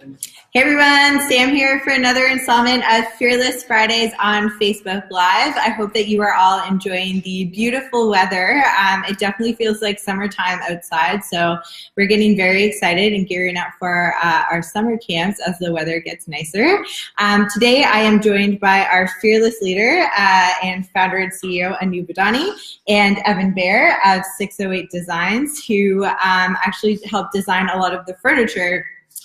Hey everyone, Sam here for another installment of Fearless Fridays on Facebook Live. I hope that you are all enjoying the beautiful weather. It definitely feels like summertime outside, so we're getting very excited and gearing up for our summer camps as the weather gets nicer. Today I am joined by our fearless leader and founder and CEO Anu BIdani and Evan Bear of 608 Designs, who actually helped design a lot of the furniture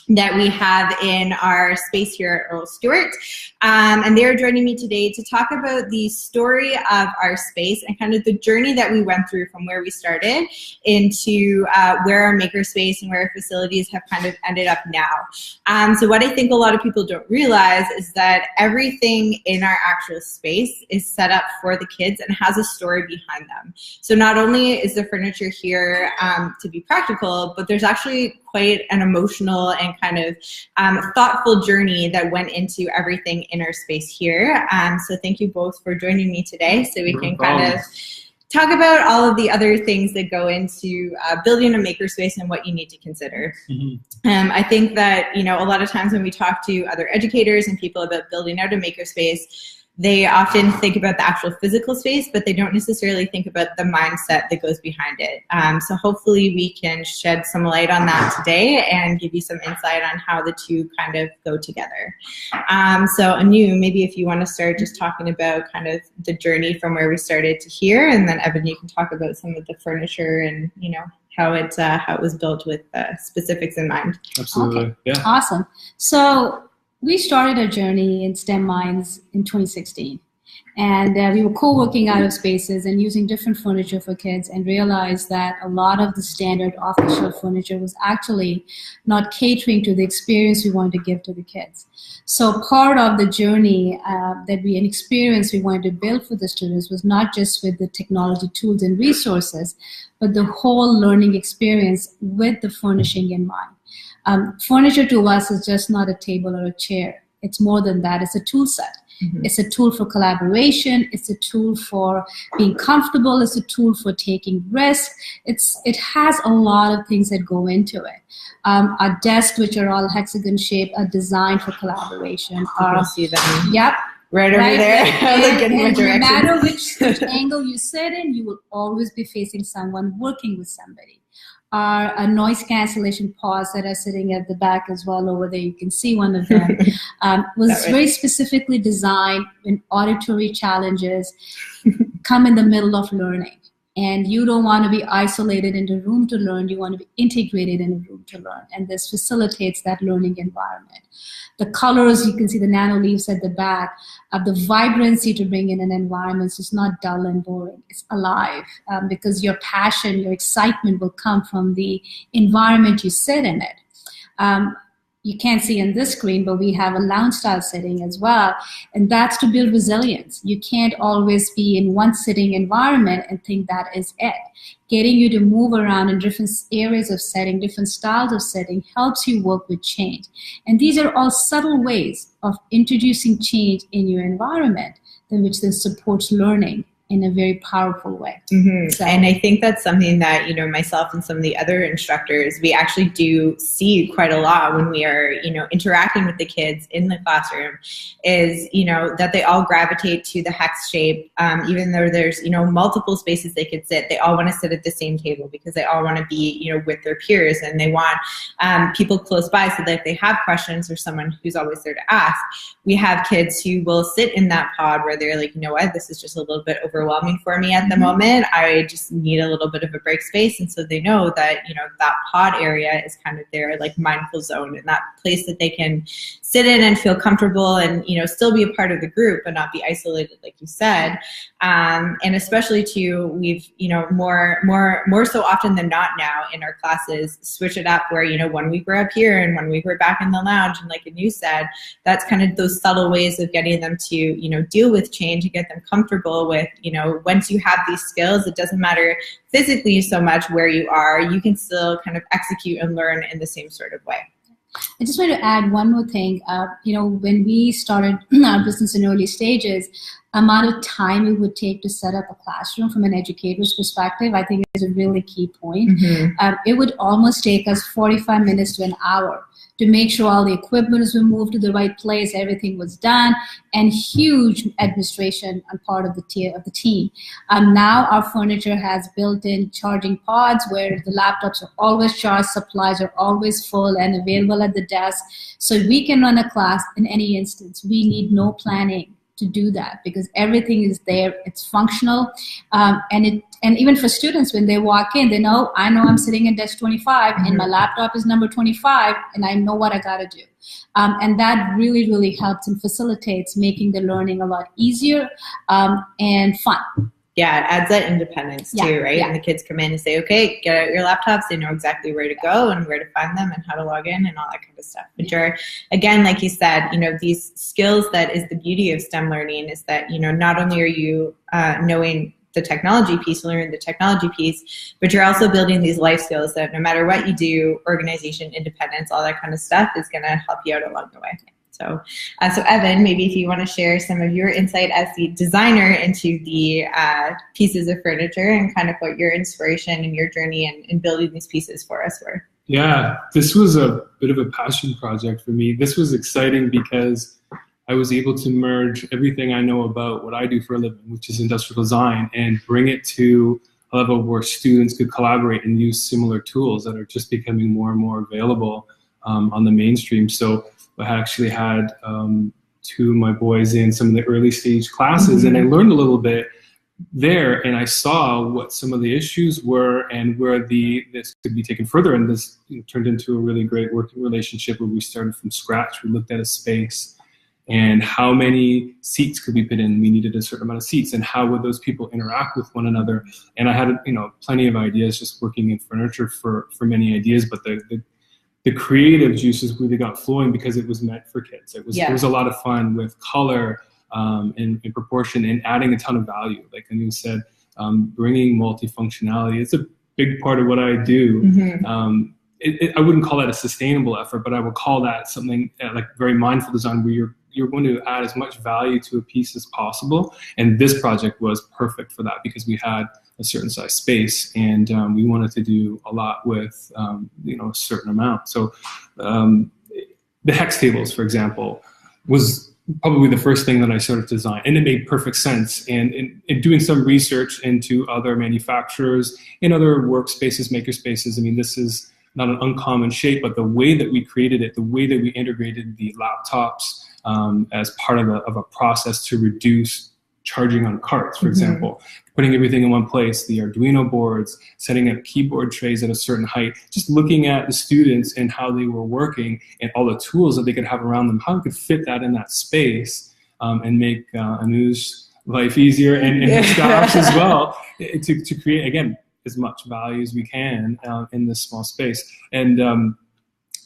that we have in our space here at Earl Stewart. And they're joining me today to talk about the story of our space and kind of the journey that we went through from where we started into where our makerspace and where our facilities have kind of ended up now. So what I think a lot of people don't realize is that everything in our actual space is set up for the kids and has a story behind them. So not only is the furniture here to be practical, but there's actually quite an emotional and kind of thoughtful journey that went into everything in our space here. So thank you both for joining me today so we can kind of talk about all of the other things that go into building a makerspace and what you need to consider. I think that, you know, a lot of times when we talk to other educators and people about building out a makerspace, they often think about the actual physical space, but they don't necessarily think about the mindset that goes behind it. So hopefully we can shed some light on that today and give you some insight on how the two kind of go together. So Anu, maybe if you want to start just talking about kind of the journey from where we started to here, and then Evan, you can talk about some of the furniture and, you know, how it was built with specifics in mind. Absolutely, Okay. yeah. Awesome. So we started our journey in STEM Minds in 2016. And we were co-working out of spaces and using different furniture for kids, and realized that a lot of the standard off-the-shelf furniture was actually not catering to the experience we wanted to give to the kids. So part of the journey an experience we wanted to build for the students was not just with the technology tools and resources, but the whole learning experience with the furnishing in mind. Furniture to us is just not a table or a chair. It's more than that. It's a tool set. It's a tool for collaboration. It's a tool for being comfortable. It's a tool for taking risks. It has a lot of things that go into it. Our desks, which are all hexagon shaped, are designed for collaboration. You can see them. Yep. Right over there. And no matter which angle you sit in, you will always be facing someone, working with somebody. Our noise cancellation pods that are sitting at the back as well over there, you can see one of them, was very specifically designed when auditory challenges come in the middle of learning. And you don't want to be isolated in the room to learn, you want to be integrated in a room to learn. And this facilitates that learning environment. The colors, you can see the nano leaves at the back, the vibrancy to bring in an environment is not dull and boring. It's alive because your passion, your excitement will come from the environment you sit in it. You can't see on this screen, but we have a lounge style setting as well. And that's to build resilience. You can't always be in one sitting environment and think that is it. Getting you to move around in different areas of setting, different styles of setting, helps you work with change. And these are all subtle ways of introducing change in your environment, which then supports learning in a very powerful way. So, and I think that's something that, you know, myself and some of the other instructors, we actually do see quite a lot when we are, you know, interacting with the kids in the classroom, is, you know, that they all gravitate to the hex shape. Even though there's, you know, multiple spaces they could sit, they all want to sit at the same table because they all want to be, you know, with their peers, and they want people close by so that if they have questions or someone who's always there to ask. We have kids who will sit in that pod where they're like, you know what, this is just a little bit overwhelming for me at the moment. I just need a little bit of a break space. And so they know that, you know, that pod area is kind of their like mindful zone, and that place that they can sit in and feel comfortable and, you know, still be a part of the group but not be isolated, like you said. And especially too, we've, you know, more so often than not now in our classes, switch it up where, you know, 1 week we're up here and 1 week we're back in the lounge. And like Anu said, that's kind of those subtle ways of getting them to, you know, deal with change and get them comfortable with, you know, once you have these skills, it doesn't matter physically so much where you are, you can still kind of execute and learn in the same sort of way. I just want to add one more thing. You know, when we started our business in early stages, amount of time it would take to set up a classroom from an educator's perspective, I think is a really key point. It would almost take us 45 minutes to an hour to make sure all the equipment was moved to the right place, everything was done, and huge administration on part of the team. Now our furniture has built-in charging pods where the laptops are always charged, supplies are always full and available at the desk, so we can run a class in any instance. We need no planning to do that because everything is there, it's functional, and even for students, when they walk in, they know, I know I'm sitting at desk 25 and my laptop is number 25 and I know what I gotta do. And that really, really helps and facilitates making the learning a lot easier and fun. Yeah, it adds that independence too, right? And the kids come in and say, okay, get out your laptops. They know exactly where to go and where to find them and how to log in and all that kind of stuff. Which are, again, like you said, these skills, that is the beauty of STEM learning, is that, not only are you knowing the technology piece, learning the technology piece, but you're also building these life skills that no matter what you do, organization, independence, all that kind of stuff is going to help you out along the way. So Evan, maybe if you want to share some of your insight as the designer into the pieces of furniture and kind of what your inspiration and your journey in building these pieces for us were. Yeah, this was a bit of a passion project for me. This was exciting because I was able to merge everything I know about what I do for a living, which is industrial design, and bring it to a level where students could collaborate and use similar tools that are just becoming more and more available on the mainstream. So I actually had two of my boys in some of the early stage classes, and I learned a little bit there, and I saw what some of the issues were and where this could be taken further. And this turned into a really great working relationship where we started from scratch. We looked at a space and how many seats could we put in. We needed a certain amount of seats, and how would those people interact with one another. And I had plenty of ideas just working in furniture for many ideas, but the creative juices really got flowing because it was meant for kids. It was a lot of fun with color and proportion and adding a ton of value. Like Anu said, bringing multifunctionality. It's a big part of what I do. I wouldn't call that a sustainable effort, but I would call that something like very mindful design, where you're going to add as much value to a piece as possible. And this project was perfect for that because we had a certain size space, and we wanted to do a lot with a certain amount. So the hex tables, for example, was probably the first thing that I started to design, and it made perfect sense. And in doing some research into other manufacturers in other workspaces, makerspaces, I mean, this is not an uncommon shape, but the way that we created it, the way that we integrated the laptops as part of a process to reduce charging on carts, for example, putting everything in one place, the Arduino boards, setting up keyboard trays at a certain height, just looking at the students and how they were working and all the tools that they could have around them, how we could fit that in that space and make Anu's life easier and his staff's as well, to create, again, as much value as we can in this small space. And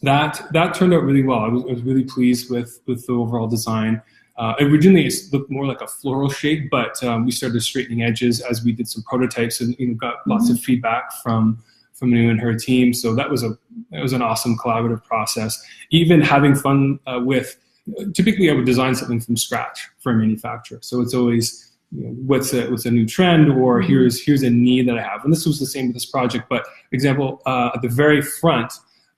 that turned out really well. I was really pleased with the overall design. Originally, it looked more like a floral shape, but we started straightening edges as we did some prototypes, and got lots of feedback from Anu and her team. So that was an awesome collaborative process. Even having fun with. Typically, I would design something from scratch for a manufacturer. So it's always what's a new trend, or here's a need that I have. And this was the same with this project. But example, at the very front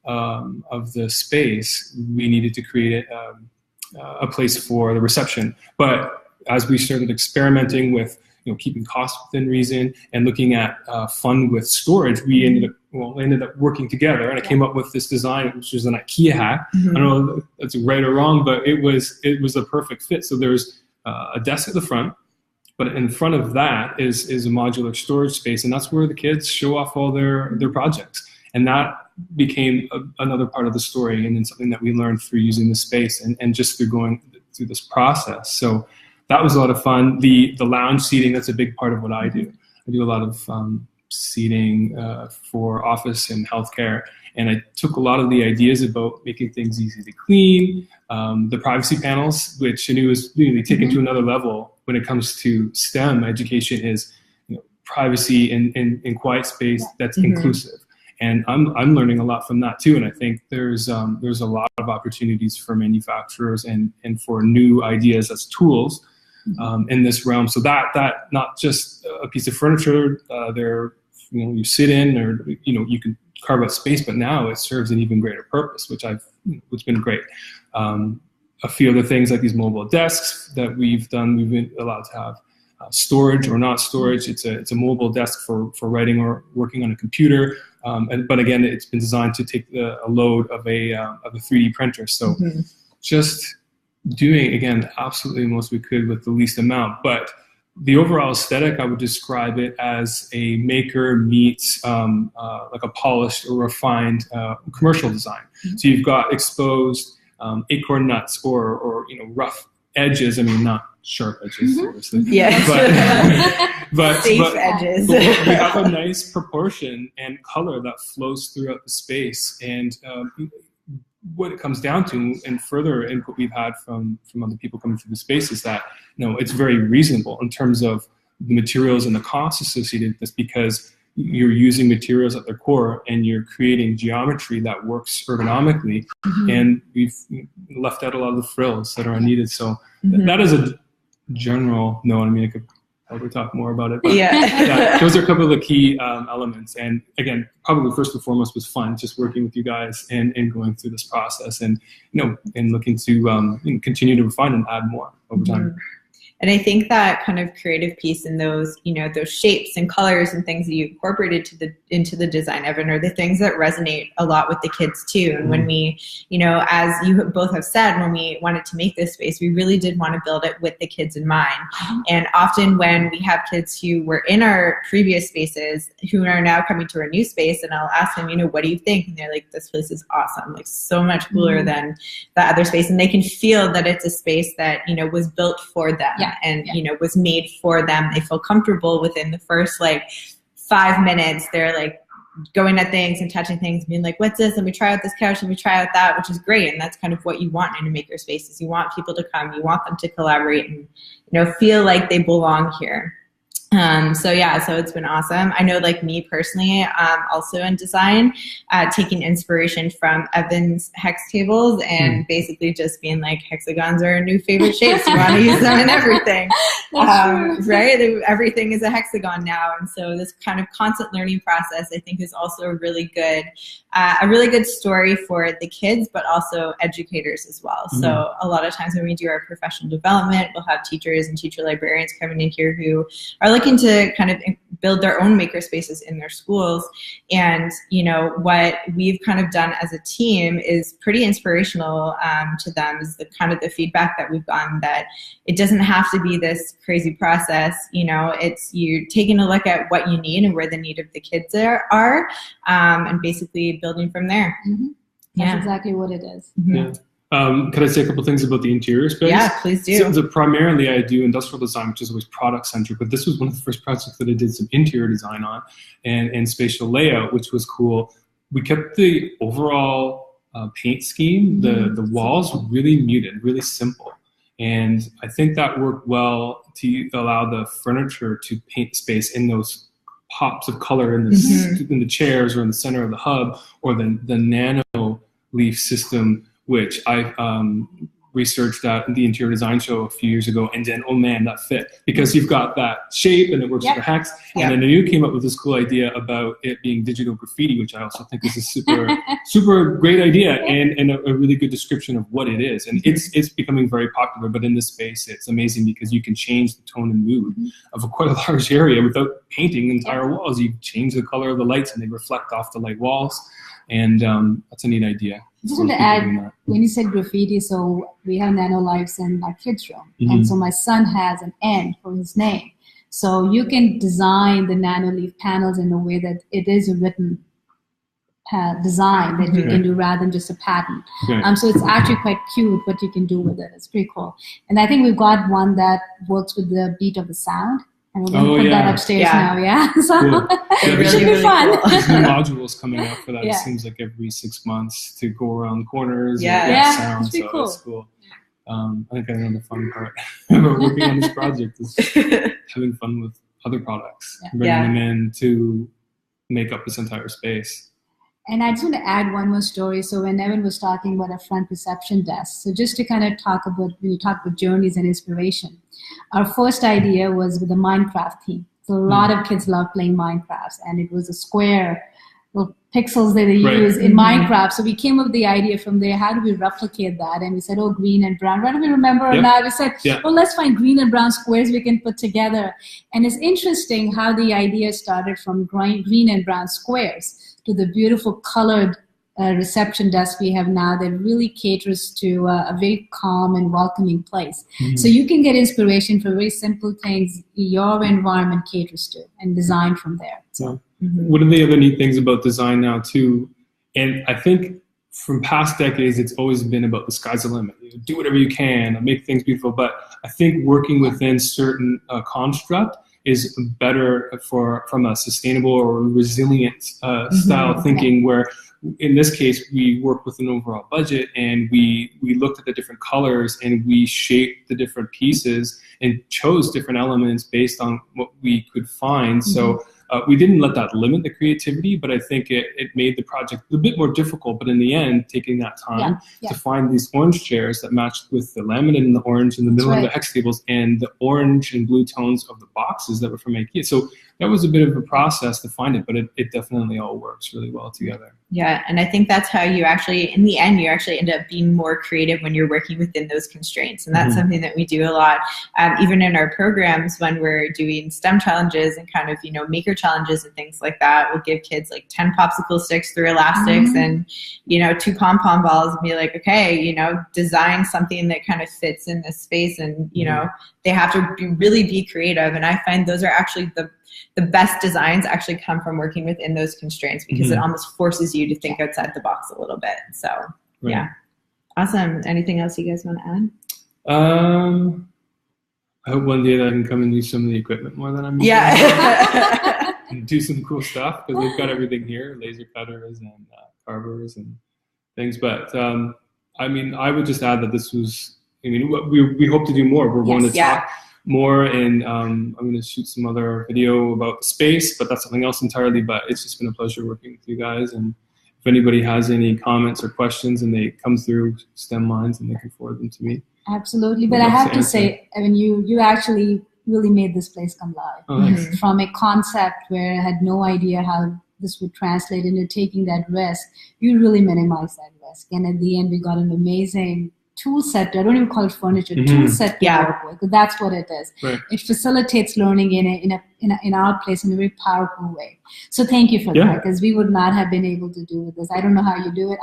of the space, we needed to create a place for the reception. But as we started experimenting with keeping costs within reason and looking at fun with storage, we ended up working together, and I came up with this design, which was an IKEA hack. I don't know if that's right or wrong, but it was a perfect fit. So there's a desk at the front, but in front of that is a modular storage space, and that's where the kids show off all their projects. And that became another part of the story, and then something that we learned through using the space and just through going through this process. So that was a lot of fun. The lounge seating, that's a big part of what I do. I do a lot of seating for office and healthcare, and I took a lot of the ideas about making things easy to clean, the privacy panels, which Anu is really taken to another level when it comes to STEM education, is privacy and quiet space that's inclusive. And I'm learning a lot from that too. And I think there's a lot of opportunities for manufacturers and for new ideas as tools in this realm. So that not just a piece of furniture there you sit in, or you can carve out space, but now it serves an even greater purpose, which been great. A few other things like these mobile desks that we've done, we've been allowed to have storage or not storage. It's a mobile desk for writing or working on a computer. But again, it's been designed to take a load of a 3D printer. So just doing, again, absolutely the most we could with the least amount. But the overall aesthetic, I would describe it as a maker meets like a polished or refined commercial design. So you've got exposed acorn nuts or rough edges. I mean, not sharp edges, obviously. Yes. But safe edges. But we have a nice proportion and color that flows throughout the space. And what it comes down to, and further input we've had from other people coming through the space, is that it's very reasonable in terms of the materials and the costs associated with this, because you're using materials at their core and you're creating geometry that works ergonomically, and we've left out a lot of the frills that are unneeded. So that is a general note. I mean, I could probably talk more about it, but those are a couple of the key elements. And again, probably first and foremost was fun, just working with you guys and going through this process, and and looking to continue to refine and add more over time. And I think that kind of creative piece and those, those shapes and colors and things that you incorporated into the design, Evan, are the things that resonate a lot with the kids too. And when we, as you both have said, when we wanted to make this space, we really did want to build it with the kids in mind. And often when we have kids who were in our previous spaces who are now coming to our new space, and I'll ask them, what do you think? And they're like, this place is awesome, like so much cooler than the other space. And they can feel that it's a space that, was built for them. And was made for them. They feel comfortable within the first 5 minutes. They're like going at things and touching things, being like, what's this? Let me try out this couch. Let me try out that, which is great. And that's kind of what you want in a makerspace, is you want people to come, you want them to collaborate and feel like they belong here. So it's been awesome. I know, me personally, also in design, taking inspiration from Evan's hex tables and basically just being like, hexagons are our new favorite shapes. You want to use them in everything, right? Everything is a hexagon now. And so this kind of constant learning process, I think, is also a really good story for the kids, but also educators as well. So a lot of times when we do our professional development, we'll have teachers and teacher librarians coming in here who are looking to kind of build their own maker spaces in their schools. And, what we've kind of done as a team is pretty inspirational to them, is the kind of the feedback that we've gotten, that it doesn't have to be this crazy process. It's you taking a look at what you need and where the need of the kids are, and basically building from there. That's exactly what it is. Could I say a couple things about the interior space? Yeah, please do. So primarily I do industrial design, which is always product centric, but this was one of the first projects that I did some interior design on and spatial layout, which was cool. We kept the overall paint scheme, the walls really muted, really simple. And I think that worked well to allow the furniture to paint space in those pops of color in the chairs or in the center of the hub, or the nano leaf system, which I researched at the interior design show a few years ago, and then, oh man, that fit, because you've got that shape and it works for hex. And then Anu came up with this cool idea about it being digital graffiti, which I also think is a super great idea and a really good description of what it is. And it's becoming very popular, but in this space, it's amazing because you can change the tone and mood of quite a large area without painting entire walls. You change the color of the lights and they reflect off the light walls. And that's a neat idea. Just want to add, when you said graffiti, so we have nano lives in my kids' room. And so my son has an N for his name. So you can design the nano leaf panels in a way that it is a written design that you can do rather than just a pattern. So it's actually quite cute what you can do with it. It's pretty cool. And I think we've got one that works with the beat of the sound. And we're going to put that upstairs now, So cool. it should be fun. There's new modules coming out for that. It seems like every 6 months to go around corners and sound. It's pretty cool. That's cool. I think I know the fun part about working on this project is having fun with other products, bringing them in to make up this entire space. And I just want to add one more story. So when Evan was talking about a front reception desk, so just to kind of talk about, when you talk about journeys and inspiration, our first idea was with the Minecraft theme. So a lot of kids love playing Minecraft, and it was a square little pixels that they use in Minecraft. So we came up with the idea from there, how do we replicate that? And we said, oh, green and brown. Right? Do we remember or not? We said, well, let's find green and brown squares we can put together. And it's interesting how the idea started from green and brown squares to the beautiful colored reception desk we have now that really caters to a very calm and welcoming place. So you can get inspiration for very simple things your environment caters to and design from there. So. One of the other neat things about design now too, and I think from past decades, it's always been about the sky's the limit. You know, do whatever you can, make things beautiful. But I think working within certain construct is better from a sustainable or resilient style thinking, where in this case, we worked with an overall budget and we looked at the different colors and we shaped the different pieces and chose different elements based on what we could find. So we didn't let that limit the creativity, but I think it made the project a bit more difficult. But in the end, taking that time to find these orange chairs that matched with the laminate and the orange in the middle of the hex tables and the orange and blue tones of the boxes that were from IKEA. So that was a bit of a process to find it, but it definitely all works really well together. Yeah, and I think that's how you actually, in the end, you actually end up being more creative when you're working within those constraints. And that's something that we do a lot, even in our programs when we're doing STEM challenges and kind of, maker challenges and things like that. We'll give kids like 10 popsicle sticks through elastics and, 2 pom-pom balls and be like, okay, design something that kind of fits in this space. And, they have to really be creative. And I find those are actually the best designs actually come from working within those constraints, because it almost forces you to think outside the box a little bit. So yeah, awesome. Anything else you guys want to add? I hope one day that I can come and use some of the equipment more than I'm using. And do some cool stuff, because they've got everything here, laser cutters and carvers and things. But I would just add that this was, we hope to do more. We're going to talk more, and I'm going to shoot some other video about space, but that's something else entirely. But it's just been a pleasure working with you guys. And if anybody has any comments or questions and they come through STEM Minds, and they can forward them to me. Absolutely. But I have to say, you actually really made this place come live. Oh, thanks. From a concept where I had no idea how this would translate into taking that risk, you really minimized that risk. And at the end, we got an amazing tool set. I don't even call it furniture. Tool set to work with. That's what it is. Right. It facilitates learning in our place in a very powerful way. So thank you for that, because we would not have been able to do this. I don't know how you do it.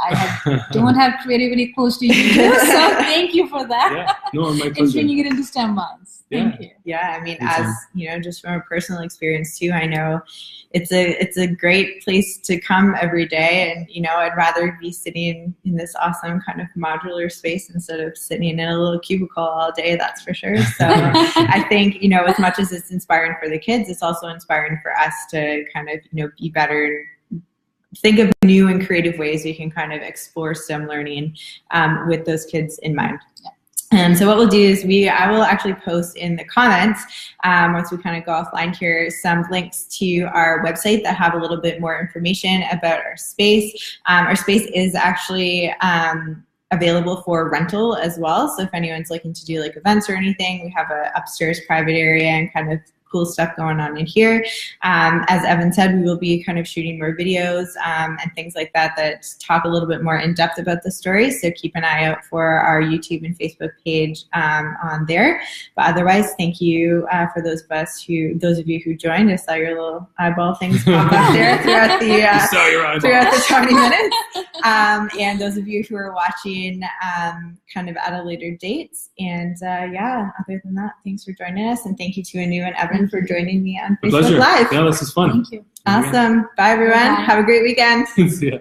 Don't have creativity close to you. So thank you for that. Yeah. No, my pleasure. And bringing it into STEM Minds. Thank you. Yeah, as just from a personal experience too, I know it's a great place to come every day, and I'd rather be sitting in this awesome kind of modular space instead of sitting in a little cubicle all day. That's for sure. So I think as much as it's inspiring for the kids, it's also inspiring for us to kind of be better, think of new and creative ways we can kind of explore STEM learning with those kids in mind. And so what we'll do is I will actually post in the comments, once we kind of go offline here, some links to our website that have a little bit more information about our space. Our space is actually available for rental as well. So if anyone's looking to do like events or anything, we have a upstairs private area and kind of cool stuff going on in here. As Evan said, we will be kind of shooting more videos and things like that talk a little bit more in depth about the story. So keep an eye out for our YouTube and Facebook page on there. But otherwise, thank you for those of you who joined. I saw your little eyeball things pop up there throughout the 20 minutes. And those of you who are watching kind of at a later date. And other than that, thanks for joining us, and thank you to Anu and Evan for joining me on Facebook Live. Yeah, this is fun. Thank you. Awesome. Bye, everyone. Bye. Have a great weekend. See ya.